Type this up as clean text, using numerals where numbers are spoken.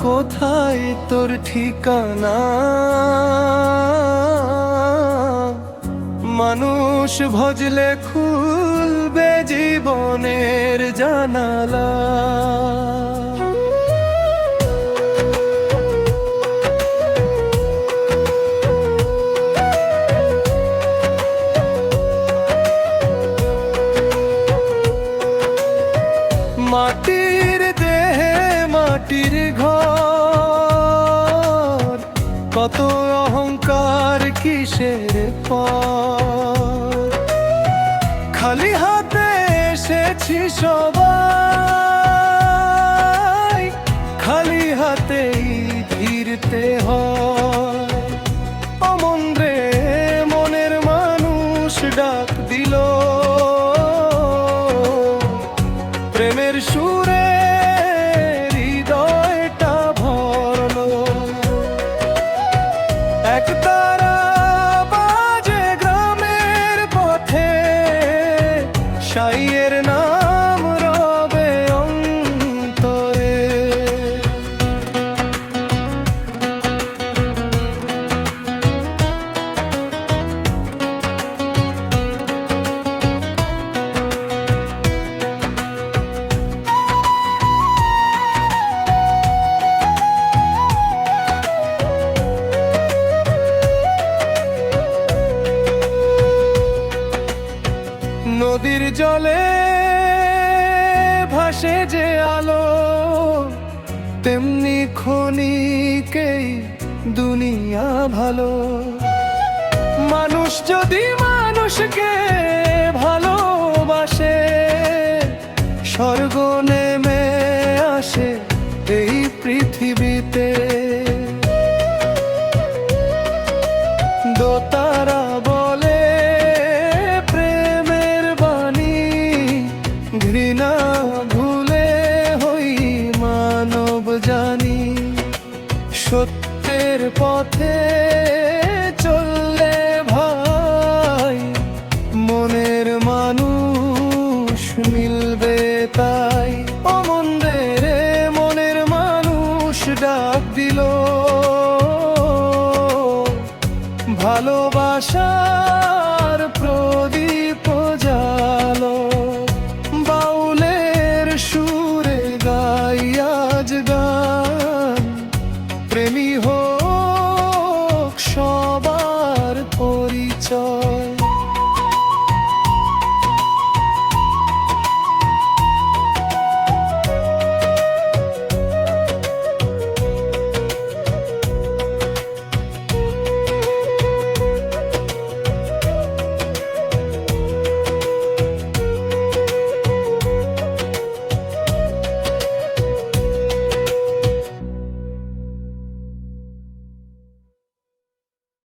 কোথায় তোর ঠিকানা? মানুষ ভজলে খুলবে জীবনের জানালা। মাটির দেহে মাটির ঘর, কত অহংকার কিসের পর? খালি হাতে এসেছি সবাই, খালি হাতেই ফিরতে হয়। অমন রে মনের মানুষ ডাক দিল, প্রেমের সুরে হৃদয়টা ভরলো। এক তারা বাজে গ্রামের পথে, সাইয়ের নাম রবে অন্তরে। নদীর জলে ভাসে যে আলো, তেমনি ক্ষণিকেই দুনিয়া ভালো। মানুষ যদি মানুষকে ভালোবাসে, স্বর্গ নেমে আসে এই পৃথিবীতে। দোতারা বলে প্রেমের বাণী, ঘৃণা ভুলে হই মানব জানি। সত্যের পথে চললে ভাই, মনের মানুষ মিলবে তাই। অমন রে মনের মানুষ ডাক দিল, ভালোবাসার প্রদীপ জালো। বাউলের সুরে গাই আজ গান, প্রেমী